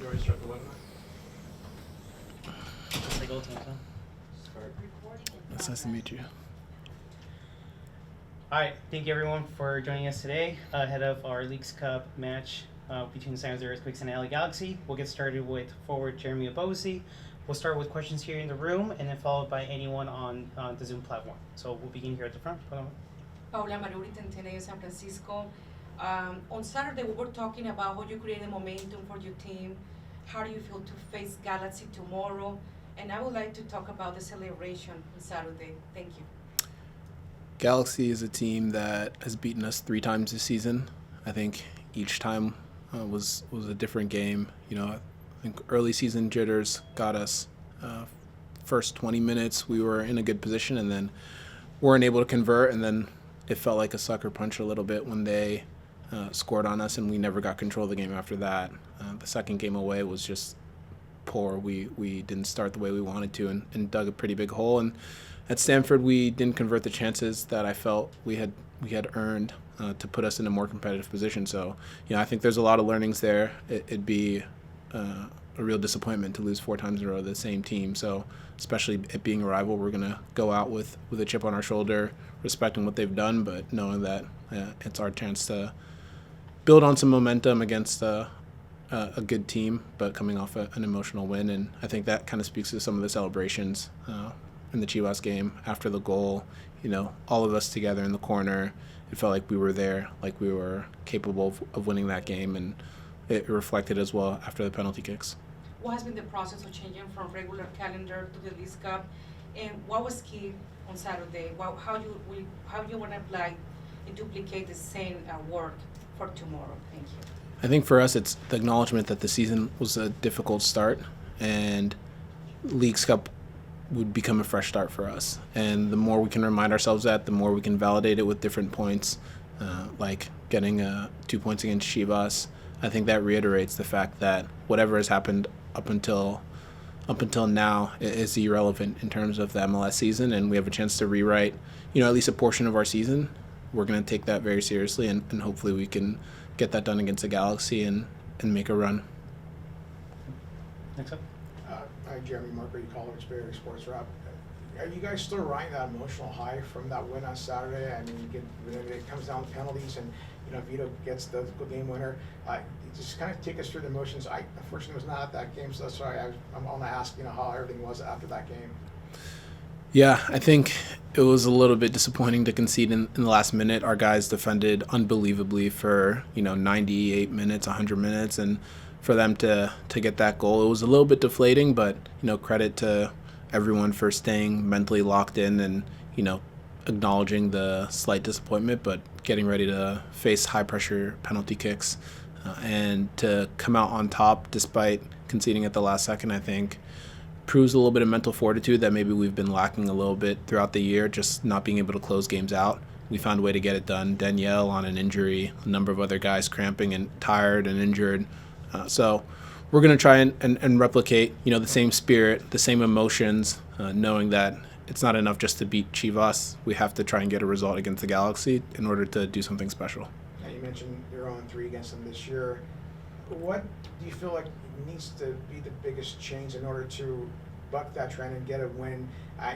you want to start the webinar? Just like old times, huh? Start. It's nice to meet you. All right, thank you everyone for joining us today ahead of our Leagues Cup match between the San Jose Earthquakes and LA Galaxy. We'll get started with forward Jeremy Ebobisse. We'll start with questions here in the room and then followed by anyone on the Zoom platform. So we'll begin here at the front. Paula Maruri, Tenteneo, San Francisco. On Saturday, we were talking about how you create a momentum for your team. How do you feel to face Galaxy tomorrow? And I would like to talk about the celebration on Saturday. Thank you. Galaxy is a team that has beaten us 3 times this season. I think each time was a different game. You know, I think early season jitters got us. First 20 minutes, we were in a good position and then weren't able to convert. And then it felt like a sucker punch a little bit when they scored on us, and we never got control of the game after that. The second game away was just poor. We didn't start the way we wanted to and dug a pretty big hole. And at Stanford, we didn't convert the chances that I felt we had earned to put us in a more competitive position. So, you know, I think there's a lot of learnings there. It'd be a real disappointment to lose 4 times in a row to the same team. So, especially it being a rival, we're going to go out with a chip on our shoulder, respecting what they've done, but knowing that it's our chance to build on some momentum against a good team, but coming off an emotional win. And I think that kind of speaks to some of the celebrations in the Chivas game after the goal. You know, all of us together in the corner, it felt like we were there, like we were capable of winning that game, and it reflected as well after the penalty kicks. What has been the process of changing from regular calendar to the Leagues Cup? And what was key on Saturday? How you want to apply and duplicate the same work for tomorrow? Thank you. I think for us, it's the acknowledgement that the season was a difficult start, and Leagues Cup would become a fresh start for us. And the more we can remind ourselves that, the more we can validate it with different points, like getting 2 points against Chivas. I think that reiterates the fact that whatever has happened up until now is irrelevant in terms of the MLS season, and we have a chance to rewrite, you know, at least a portion of our season. We're going to take that very seriously, and hopefully we can get that done against the Galaxy and make a run. Next up. Hi, Jeremy Marker, College Bay Sports Rep. Are you guys still riding that emotional high from that win on Saturday? I mean, it comes down to penalties, and you know, Vito gets the game winner. Just kind of take us through the emotions. I unfortunately was not at that game, so that's why I'm going to ask, you know, how everything was after that game. Yeah, I think it was a little bit disappointing to concede in the last minute. Our guys defended unbelievably for, you know, 98 minutes, 100 minutes, and for them to get that goal, it was a little bit deflating, but, you know, credit to everyone for staying mentally locked in and, you know, acknowledging the slight disappointment, but getting ready to face high-pressure penalty kicks and to come out on top despite conceding at the last second, I think proves a little bit of mental fortitude that maybe we've been lacking a little bit throughout the year, just not being able to close games out. We found a way to get it done. Danielle on an injury, a number of other guys cramping and tired and injured. So we're going to try and replicate, you know, the same spirit, the same emotions, knowing that it's not enough just to beat Chivas. We have to try and get a result against the Galaxy in order to do something special. Now, you mentioned you're 0-3 against them this year. What do you feel like needs to be the biggest change in order to buck that trend and get a win?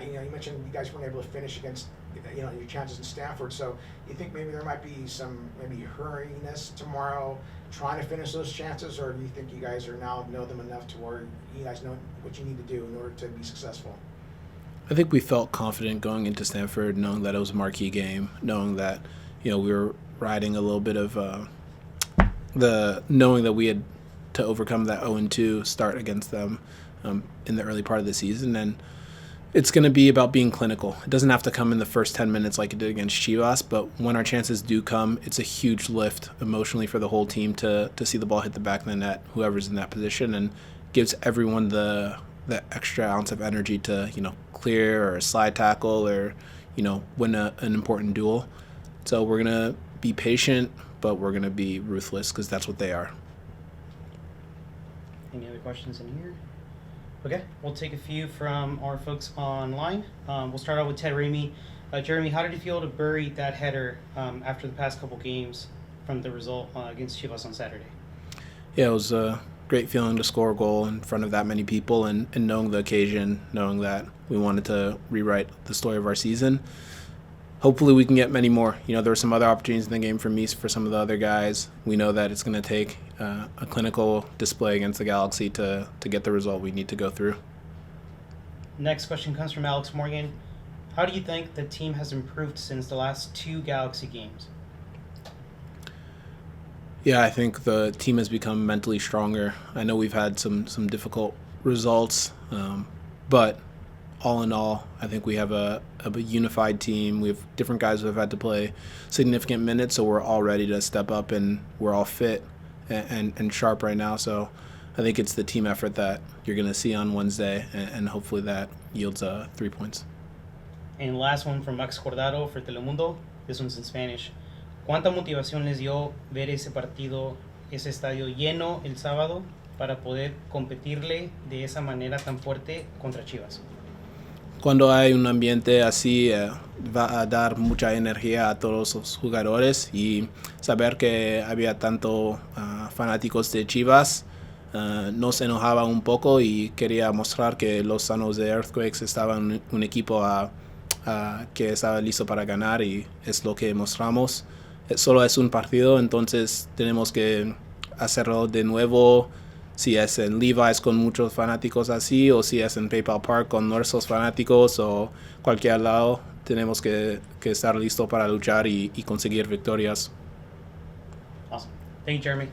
You know, you mentioned you guys weren't able to finish against, you know, your chances in Stanford. So you think maybe there might be some hurriness tomorrow trying to finish those chances, or do you think you guys are now know them enough to where you guys know what you need to do in order to be successful? I think we felt confident going into Stanford, knowing that it was a marquee game, knowing that, you know, we were riding a little bit of knowing that we had to overcome that 0-2 start against them in the early part of the season. And it's going to be about being clinical. It doesn't have to come in the first 10 minutes like it did against Chivas, but when our chances do come, it's a huge lift emotionally for the whole team to see the ball hit the back of the net, whoever's in that position, and gives everyone the extra ounce of energy to, you know, clear or slide tackle or, you know, win an important duel. So we're going to be patient, but we're going to be ruthless because that's what they are. Any other questions in here? Okay, we'll take a few from our folks online. We'll start out with Ted Ramey. Jeremy, how did you feel to bury that header after the past couple games from the result against Chivas on Saturday? Yeah, it was great feeling to score a goal in front of that many people, and knowing the occasion, knowing that we wanted to rewrite the story of our season. Hopefully we can get many more. You know, there were some other opportunities in the game for me, for some of the other guys. We know that it's going to take a clinical display against the Galaxy to get the result we need to go through. Next question comes from Alex Morgan. How do you think the team has improved since the last 2 Galaxy games? Yeah, I think the team has become mentally stronger. I know we've had some difficult results, but all in all, I think we have a unified team. We have different guys who have had to play significant minutes, so we're all ready to step up, and we're all fit and sharp right now. So I think it's the team effort that you're going to see on Wednesday, and hopefully that yields 3 points. And last one from Max Cordaro for Telemundo. This one's in Spanish. ¿Cuánta motivación les dio ver ese partido, ese estadio lleno el sábado, para poder competirle de esa manera tan fuerte contra Chivas? Cuando hay un ambiente así, va a dar mucha energía a todos los jugadores, y saber que había tanto fanáticos de Chivas nos enojaba un poco, y quería mostrar que los San Jose Earthquakes estaban un equipo que estaba listo para ganar, y es lo que mostramos. Solo es un partido, entonces tenemos que hacerlo de nuevo. Si es en Levi's con muchos fanáticos así, o si es en PayPal Park con nuestros fanáticos, o cualquier lado, tenemos que estar listos para luchar y conseguir victorias. Awesome. Thank you, Jeremy.